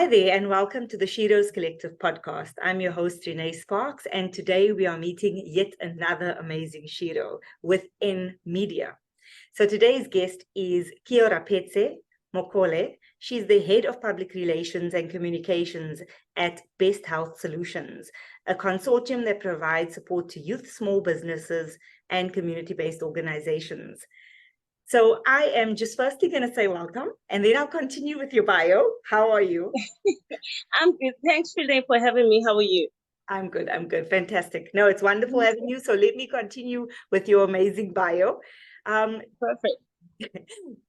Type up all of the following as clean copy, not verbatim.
Hi there, and welcome to the Sheroes Collective podcast. I'm your host, Renee Sparks, and today we are meeting yet another amazing Shero within media. So today's guest is Keorapetse Mokole. She's the head of public relations and communications at Best Health Solutions, a consortium that provides support to youth, small businesses, and community-based organizations. So I am just firstly going to say welcome, and then I'll continue with your bio. How are you? I'm good. Thanks, Renee, for having me. How are you? I'm good. Fantastic. No, it's wonderful having you. So let me continue with your amazing bio. Perfect.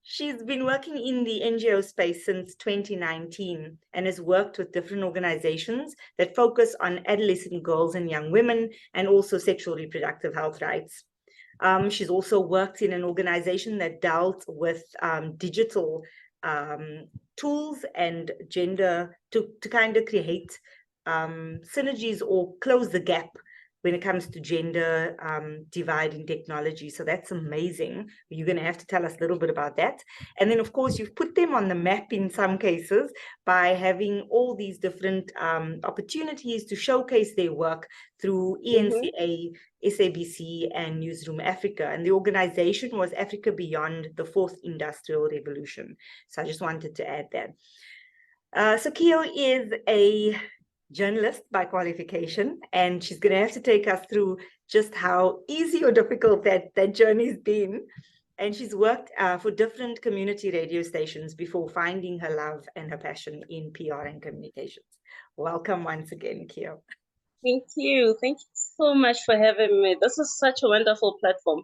She's been working in the NGO space since 2019 and has worked with different organizations that focus on adolescent girls and young women and also sexual reproductive health rights. She's also worked in an organization that dealt with digital tools and gender to kind of create synergies or close the gap when it comes to gender divide in technology. So that's amazing. You're going to have to tell us a little bit about that. And then, of course, you've put them on the map in some cases by having all these different opportunities to showcase their work through ENCA, SABC, and Newsroom Afrika. And the organization was Africa Beyond the Fourth Industrial Revolution. So I just wanted to add that. So Keo is a journalist by qualification, and she's going to have to take us through just how easy or difficult that journey's been. And she's worked for different community radio stations before finding her love and her passion in PR and communications. Welcome once again, Keo. Thank you. Thank you so much for having me. This is such a wonderful platform.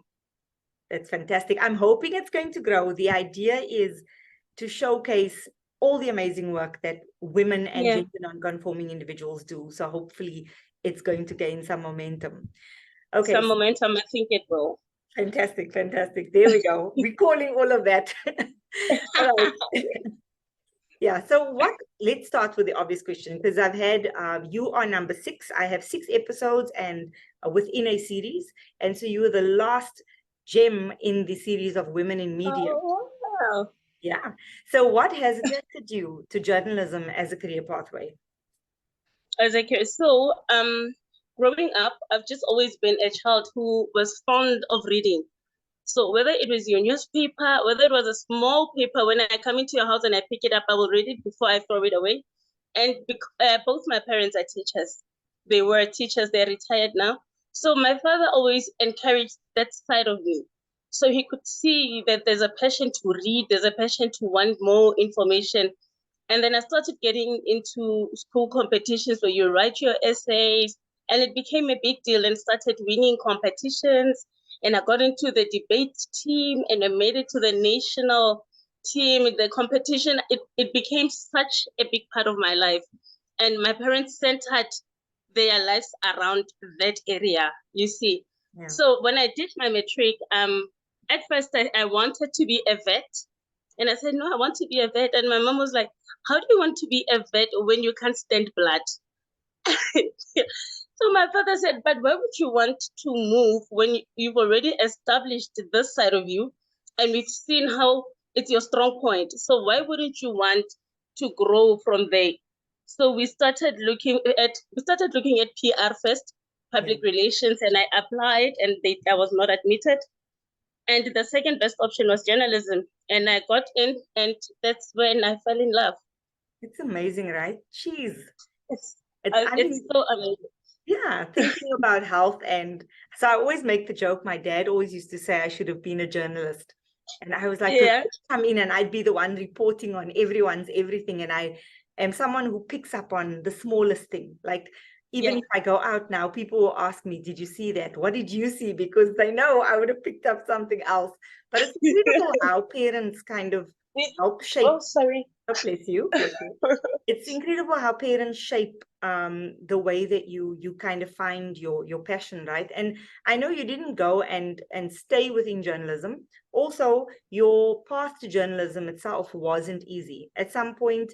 That's fantastic. I'm hoping it's going to grow. The idea is to showcase all the amazing work that women and gender non-conforming individuals do. So hopefully it's going to gain some momentum. Okay. Some momentum, I think it will. Fantastic. There we go. We're calling all of that. All right. Yeah. So let's start with the obvious question, because I've had, you are number 6. I have 6 episodes and within a series. And so you were the last gem in the series of Women in Media. Oh, wow. Yeah. So what has attracted you to journalism as a career pathway? So, growing up, I've just always been a child who was fond of reading. So whether it was your newspaper, whether it was a small paper, when I come into your house and I pick it up, I will read it before I throw it away. And both my parents are teachers. They were teachers. They're retired now. So my father always encouraged that side of me. So he could see that there's a passion to read, there's a passion to want more information. And then I started getting into school competitions where you write your essays, and it became a big deal and started winning competitions. And I got into the debate team and I made it to the national team. The competition, it became such a big part of my life. And my parents centered their lives around that area, you see. Yeah. So when I did my matric, at first I wanted to be a vet. And I said, no, I want to be a vet. And my mom was like, how do you want to be a vet when you can't stand blood? So my father said, but why would you want to move when you've already established this side of you and we've seen how it's your strong point? So why wouldn't you want to grow from there? So we started looking at PR first, public relations, and I applied and I was not admitted. And the second best option was journalism. And I got in, and that's when I fell in love. It's amazing, right? Jeez. It's so amazing. Yeah, thinking about health. And so I always make the joke, my dad always used to say I should have been a journalist. And I was like, I'd come in and I'd be the one reporting on everyone's everything. And I am someone who picks up on the smallest thing. Like, even if I go out now, people will ask me, did you see that? What did you see? Because they know I would have picked up something else. But it's incredible how parents kind of help shape. Oh, sorry. Oh, bless you. It's incredible how parents shape the way that you kind of find your passion, right? And I know you didn't go and stay within journalism. Also, your path to journalism itself wasn't easy. At some point,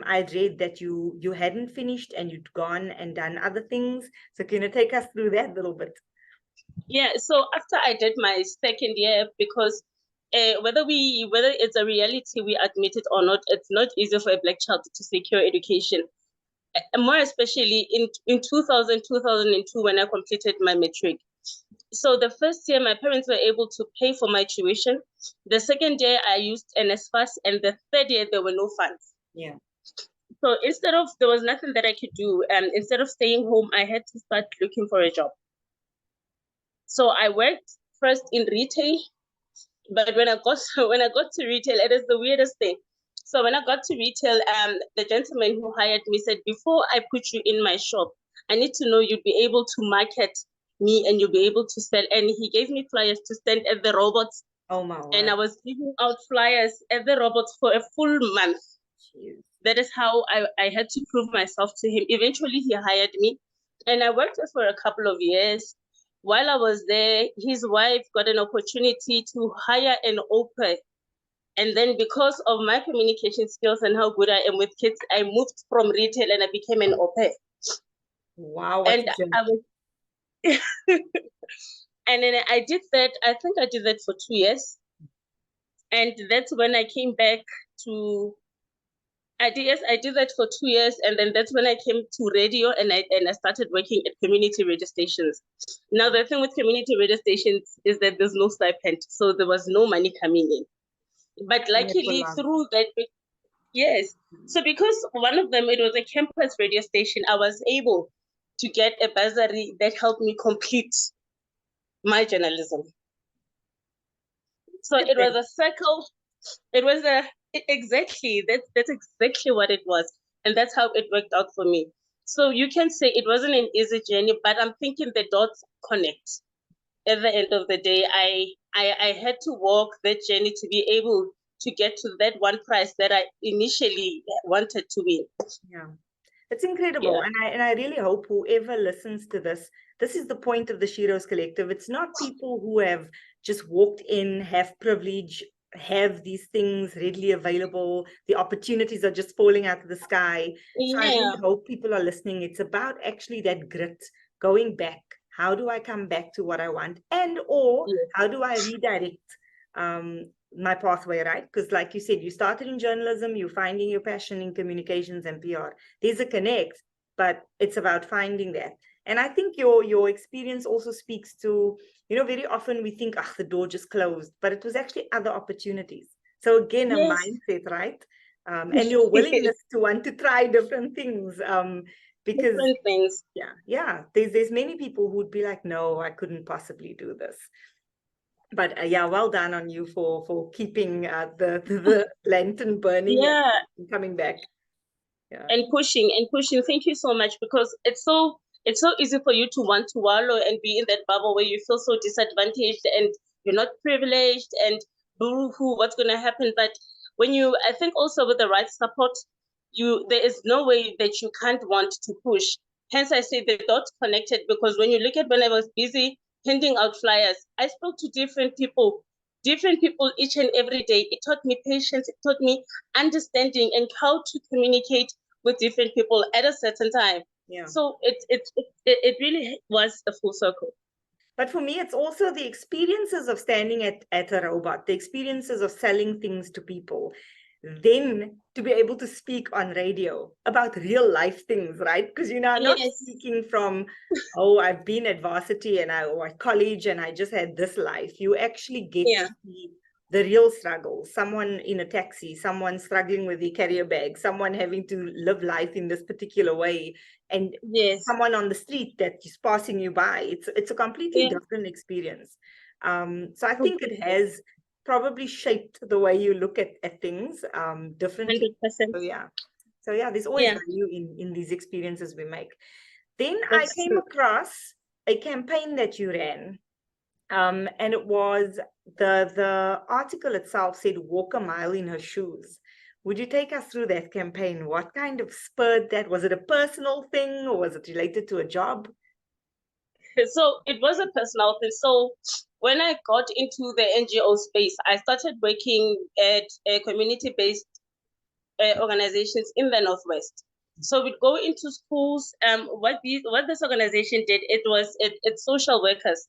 I'd read that you hadn't finished and you'd gone and done other things. So can you take us through that a little bit? Yeah, so after I did my second year, because whether it's a reality we admit it or not, it's not easy for a Black child to secure education. More especially in 2002 when I completed my matric. So the first year, my parents were able to pay for my tuition. The second year, I used NSFAS, and the third year, there were no funds. Yeah. So there was nothing that I could do. And instead of staying home, I had to start looking for a job. So I worked first in retail, but when I got to retail, it is the weirdest thing. So when I got to retail, the gentleman who hired me said, before I put you in my shop, I need to know you'd be able to market me and you'll be able to sell. And he gave me flyers to stand at the robots. Oh my word. And I was giving out flyers at the robots for a full month. Jeez. That is how I had to prove myself to him. Eventually, he hired me, and I worked there for a couple of years. While I was there, his wife got an opportunity to hire an au pair. And then because of my communication skills and how good I am with kids, I moved from retail and I became an au pair. Wow. And I was and then I did that. I think I did that for 2 years. And that's when I came back to I did that for 2 years, and then that's when I came to radio and I started working at community radio stations. Now the thing with community radio stations is that there's no stipend, so there was no money coming in. But luckily through that, yes. So because one of them, it was a campus radio station, I was able to get a bursary that helped me complete my journalism. So it was a circle. It was exactly that's exactly what it was, and that's how it worked out for me. So you can say it wasn't an easy journey, but I'm thinking the dots connect. At the end of the day, I had to walk that journey to be able to get to that one prize that I initially wanted to win. Yeah, it's incredible, yeah. And I really hope whoever listens to this is the point of the Sheroes Collective. It's not people who have just walked in, have privilege, have these things readily available, the opportunities are just falling out of the sky. Yeah. So I really hope people are listening. It's about actually that grit, going back. How do I come back to what I want? And or how do I redirect my pathway, right? Because like you said, you started in journalism, you're finding your passion in communications and PR. There's a connect, but it's about finding that. And I think your experience also speaks to, very often we think, the door just closed, but it was actually other opportunities. So again, a mindset, right? And your willingness to want to try different things. Because different things. Yeah. There's many people who'd be like, no, I couldn't possibly do this. But well done on you for keeping the lantern burning and coming back. Yeah. And pushing. Thank you so much, because it's so easy for you to want to wallow and be in that bubble where you feel so disadvantaged and you're not privileged and boo-hoo, what's going to happen? But I think also with the right support, there is no way that you can't want to push. Hence, I say the dots connected, because when you look at when I was busy handing out flyers, I spoke to different people each and every day. It taught me patience, it taught me understanding and how to communicate with different people at a certain time. Yeah. So it really was a full circle. But for me, it's also the experiences of standing at a robot, the experiences of selling things to people, then to be able to speak on radio about real life things, right? Because not speaking from, I've been at varsity or at college and I just had this life. You actually get to see the real struggle. Someone in a taxi, someone struggling with the carrier bag, someone having to live life in this particular way, and someone on the street that is passing you by. It's a completely different experience. So I think it has probably shaped the way you look at things differently. 100%. So there's always value in these experiences we make. Then I came across a campaign that you ran, and it was the article itself said walk a mile in her shoes. Would you take us through that campaign? What kind of spurred that? Was it a personal thing or was it related to a job? So it was a personal thing. So when I got into the NGO space, I started working at community-based organizations in the Northwest. So we'd go into schools. What this organization did, it's social workers.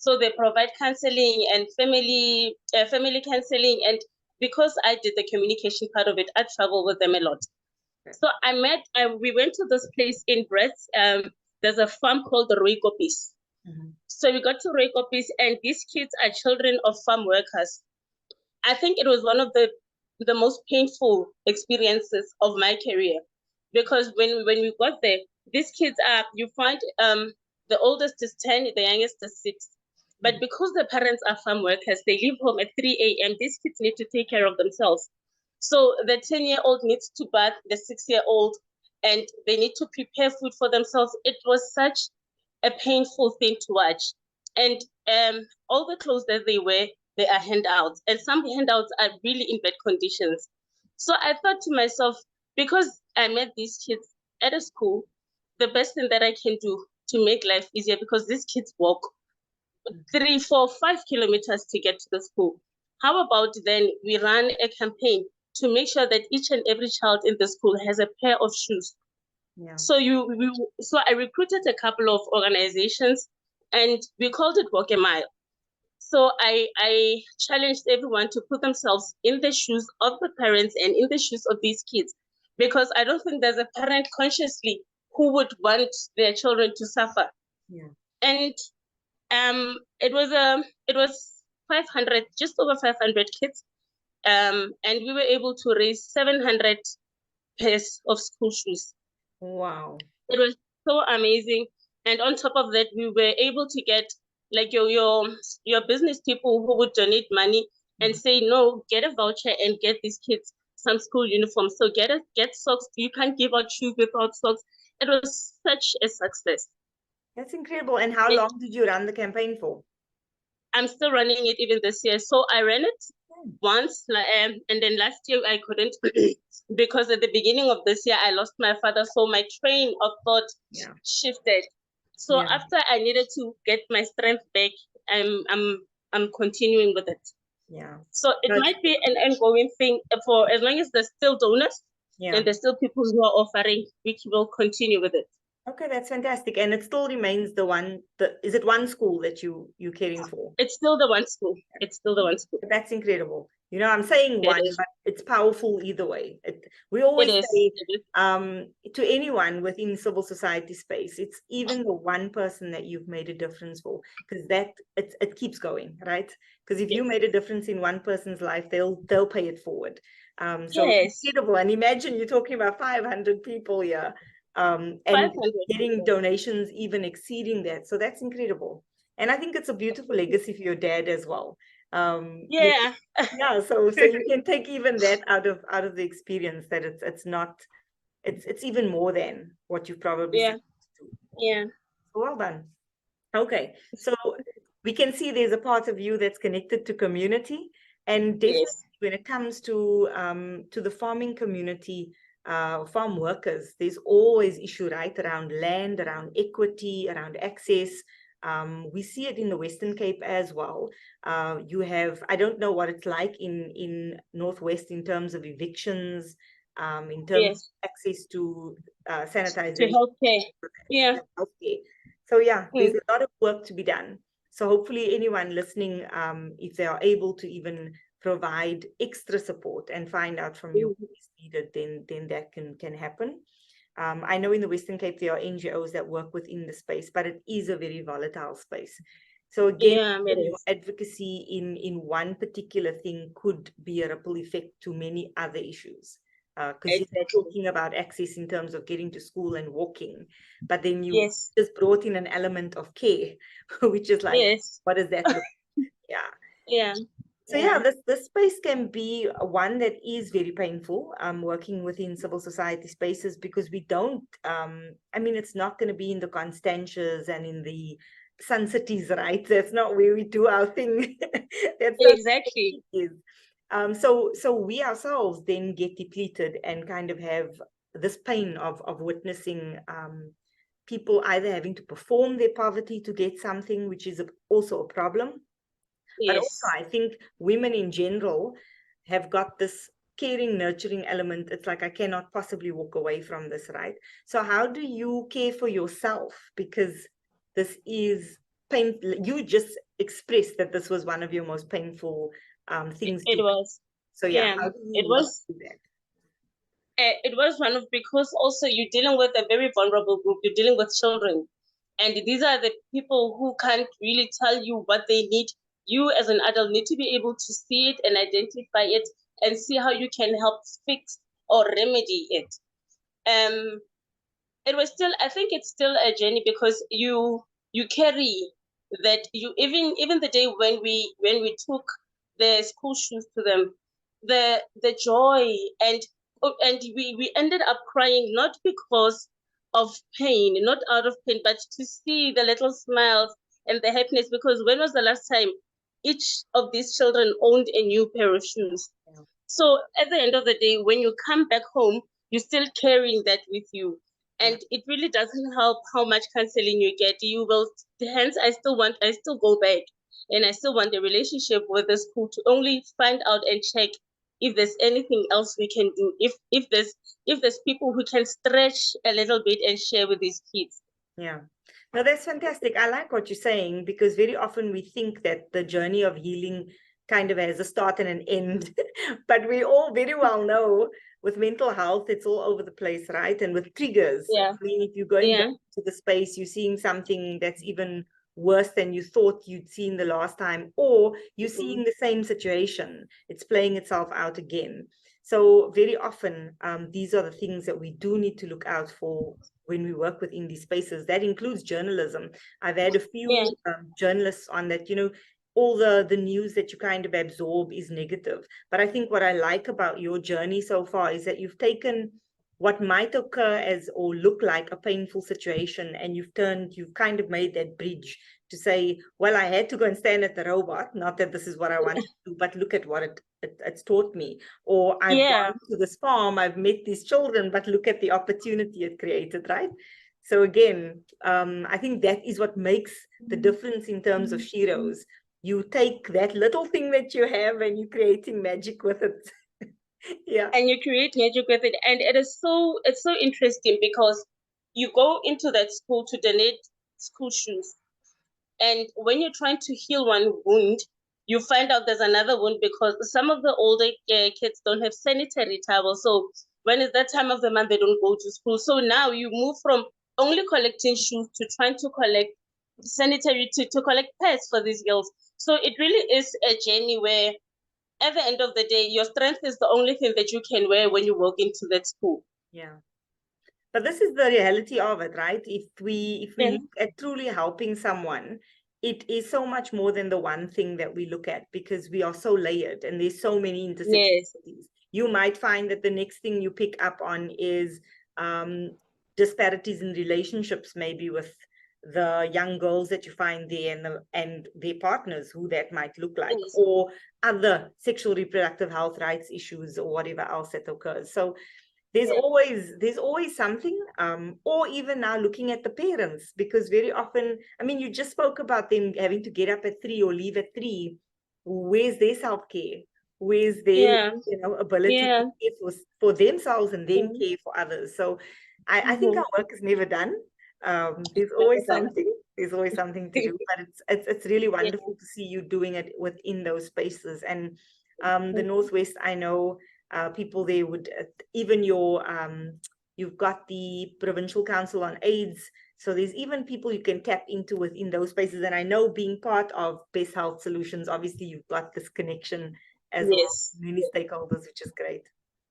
So they provide counseling and family counseling. And because I did the communication part of it, I travel with them a lot. So we went to this place in Brest. There's a farm called the Keorapetse. So we got to Keorapetse, and these kids are children of farm workers. I think it was one of the most painful experiences of my career, because when we got there, these kids are, you find the oldest is 10, the youngest is 6. But because the parents are farm workers, they leave home at 3 a.m. These kids need to take care of themselves. So the 10-year-old needs to bath the 6-year-old, and they need to prepare food for themselves. It was such a painful thing to watch. And all the clothes that they wear, they are handouts, and some handouts are really in bad conditions. So I thought to myself, because I met these kids at a school, the best thing that I can do to make life easier, because these kids walk 3, 4, 5 kilometers to get to the school. How about then we run a campaign to make sure that each and every child in the school has a pair of shoes. Yeah. So I recruited a couple of organizations, and we called it Walk a Mile. So I challenged everyone to put themselves in the shoes of the parents and in the shoes of these kids, because I don't think there's a parent consciously who would want their children to suffer. Yeah. And it was 500, just over 500 kids, and we were able to raise 700 pairs of school shoes. Wow. It was so amazing. And on top of that, we were able to get like your business people who would donate money and say, no, get a voucher and get these kids some school uniforms. So get socks. You can't give out shoes without socks. It was such a success. That's incredible. And how long did you run the campaign for? I'm still running it even this year. So I ran it once, and then last year I couldn't because at the beginning of this year I lost my father. So my train of thought shifted. So after I needed to get my strength back, I'm continuing with it. Yeah. So it might be an ongoing thing for as long as there's still donors and there's still people who are offering, we will continue with it. Okay, that's fantastic. And it still remains is it one school that you're caring for? It's still the one school. It's still the one school. That's incredible. You know, I'm saying one, but it's powerful either way. We always say to anyone within civil society space, it's even the one person that you've made a difference for, because it keeps going, right? Because if you made a difference in one person's life, they'll pay it forward. So it's incredible. And imagine you're talking about 500 people here. And getting donations even exceeding that. So that's incredible. And I think it's a beautiful legacy for your dad as well. So you can take even that out of the experience, that it's even more than what you've probably seen. So well done. Okay, so we can see there's a part of you that's connected to community, and definitely when it comes to the farming community, farm workers, there's always issue, right, around land, around equity, around access. We see it in the Western Cape as well. You have, I don't know what it's like in Northwest in terms of evictions, in terms of access to sanitization. To healthcare. Healthcare. So there's a lot of work to be done. So hopefully anyone listening, if they are able to even provide extra support and find out from you what is needed, then that can happen. I know in the Western Cape there are NGOs that work within the space, but it is a very volatile space. So again, your advocacy in one particular thing could be a ripple effect to many other issues. Because you're talking about access in terms of getting to school and walking, but then you just brought in an element of care, which is like, what does that look like? So this space can be one that is very painful, working within civil society spaces, because we don't, it's not going to be in the Constantias and in the Sun Cities, right? That's not where we do our thing. That's exactly. So we ourselves then get depleted and kind of have this pain of witnessing people either having to perform their poverty to get something, which is also a problem. But also I think women in general have got this caring, nurturing element. It's like, I cannot possibly walk away from this, right? So how do you care for yourself? Because this is pain. You just expressed that this was one of your most painful things It to. was. So yeah, Yeah, how do it you work was. through that? It was one of, because also you're dealing with a very vulnerable group. You're dealing with children, and these are the people who can't really tell you what they need. You as an adult need to be able to see it and identify it and see how you can help fix or remedy it. It was still, I think it's still a journey, because you carry that. You even the day when we took the school shoes to them, the joy, and we ended up crying, not because of pain, not out of pain, but to see the little smiles and the happiness. Because when was the last time each of these children owned a new pair of shoes? Yeah. So at the end of the day, when you come back home, you're still carrying that with you. And it really doesn't help how much counseling you get. You will, hence I still go back, and I still want the relationship with the school to only find out and check if there's anything else we can do. If there's people who can stretch a little bit and share with these kids. Yeah. No, that's fantastic. I like what you're saying, because very often we think that the journey of healing kind of has a start and an end. But we all very well know with mental health, it's all over the place, right? And with triggers. Yeah. I mean, if you're going back to the space, you're seeing something that's even worse than you thought you'd seen the last time, or you're seeing the same situation. It's playing itself out again. So very often, these are the things that we do need to look out for when we work within these spaces. That includes journalism. I've had a few journalists on that, all the news that you kind of absorb is negative. But I think what I like about your journey so far is that you've taken what might occur as or look like a painful situation, and you've kind of made that bridge to say, well, I had to go and stand at the robot, not that this is what I want to do, but look at what it's taught me. Or I've gone to this farm, I've met these children, but look at the opportunity it created, right? So again, I think that is what makes the difference in terms of Sheroes. You take that little thing that you have and you're creating magic with it. Yeah. And you create magic with it. And it's so interesting, because you go into that school to donate school shoes. And when you're trying to heal one wound, you find out there's another wound, because some of the older kids don't have sanitary towels. So when it's that time of the month, they don't go to school. So now you move from only collecting shoes to trying to collect sanitary, to collect pads for these girls. So it really is a journey where at the end of the day, your strength is the only thing that you can wear when you walk into that school. Yeah. But this is the reality of it, right? If we look at truly helping someone, it is so much more than the one thing that we look at, because we are so layered and there's so many intersectionalities. You might find that the next thing you pick up on is disparities in relationships, maybe with the young girls that you find there and their partners, who that might look like, or other sexual reproductive health rights issues or whatever else that occurs. So there's always something, or even now looking at the parents, because very often, I mean, you just spoke about them having to get up at 3 or leave at 3. Where's their self-care? Where's their ability to care for themselves and then care for others? So I think our work is never done. There's always something to do, but it's really wonderful to see you doing it within those spaces. And the Northwest, I know people there would even you've got the Provincial Council on AIDS, so there's even people you can tap into within those spaces. And I know, being part of Best Health Solutions, obviously you've got this connection as well, many stakeholders, which is great.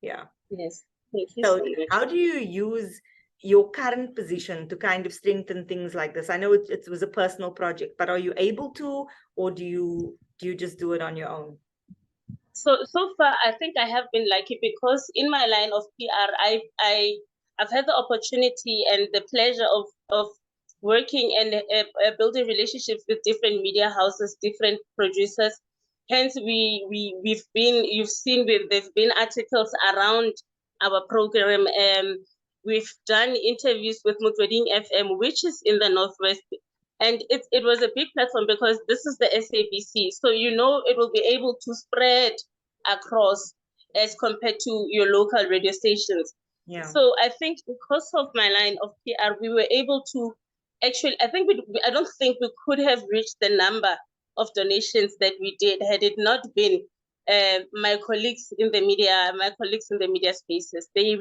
Yeah. Yes. Thank you So so much. how do you use your current position to kind of strengthen things like this? I know it was a personal project, but are you able to, or do you just do it on your own? So far, I think I have been lucky, because in my line of PR, I've had the opportunity and the pleasure of working and building relationships with different media houses, different producers. Hence, you've seen there've been articles around our program. We've done interviews with Motsweding FM, which is in the Northwest. And it was a big platform, because this is the SABC. So, it will be able to spread across as compared to your local radio stations. Yeah. So I think because of my line of PR, we were able to actually, I don't think we could have reached the number of donations that we did had it not been my colleagues in the media spaces. They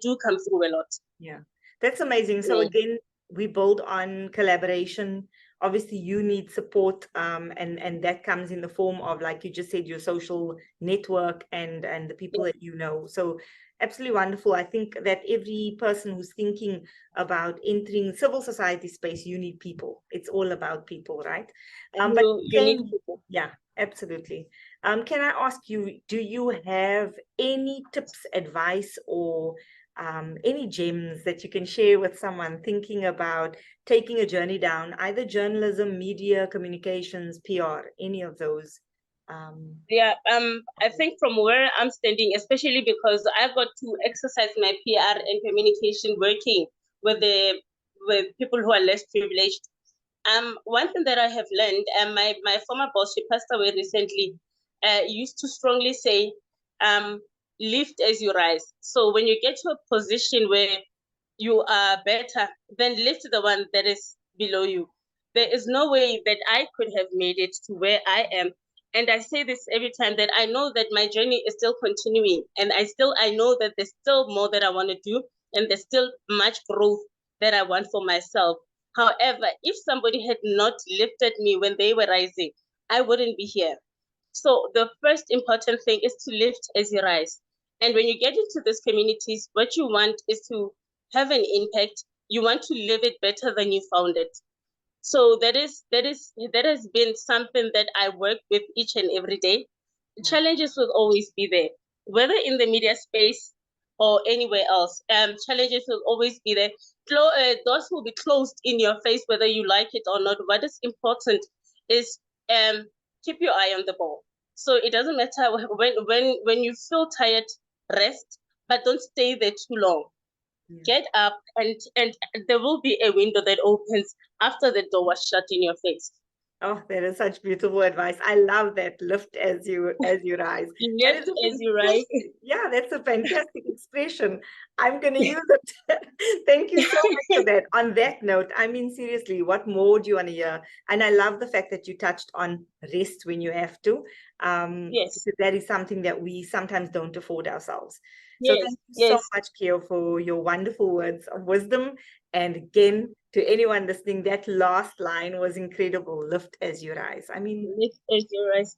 do come through a lot. Yeah, that's amazing. So again, we build on collaboration. Obviously, you need support, and that comes in the form of, like you just said, your social network and the people that you know. So absolutely wonderful. I think that every person who's thinking about entering civil society space, you need people. It's all about people, right? But you need people. Yeah, absolutely. Can I ask you, do you have any tips, advice, or any gems that you can share with someone thinking about taking a journey down either journalism, media, communications, PR, any of those? I think from where I'm standing, especially because I got to exercise my PR and communication working with people who are less privileged. One thing that I have learned, and my former boss, she passed away recently, used to strongly say, lift as you rise. So when you get to a position where you are better, then lift the one that is below you. There is no way that I could have made it to where I am. And I say this every time, that I know that my journey is still continuing, and I know that there's still more that I want to do, and there's still much growth that I want for myself. However, if somebody had not lifted me when they were rising, I wouldn't be here. So the first important thing is to lift as you rise. And when you get into these communities, what you want is to have an impact. You want to live it better than you found it. So that has been something that I work with each and every day. Challenges will always be there, whether in the media space or anywhere else. Challenges will always be there. Doors will be closed in your face, whether you like it or not. What is important is keep your eye on the ball. So it doesn't matter when you feel tired, rest, but don't stay there too long. Get up, and there will be a window that opens after the door was shut in your face. Oh, that is such beautiful advice. I love that. Lift as you rise. Lift as you rise. Yeah, that's a fantastic expression. I'm going to use it. Thank you so much for that. On that note, I mean, seriously, what more do you want to hear? And I love the fact that you touched on rest when you have to. Yes. Because that is something that we sometimes don't afford ourselves. Yes. So thank you so much, Keo, for your wonderful words of wisdom. And again, to anyone listening, that last line was incredible. Lift as you rise. I mean, lift as you rise.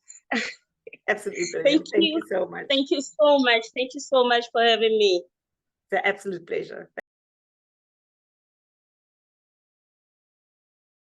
Absolutely brilliant. Thank you so much. Thank you so much. Thank you so much for having me. It's an absolute pleasure.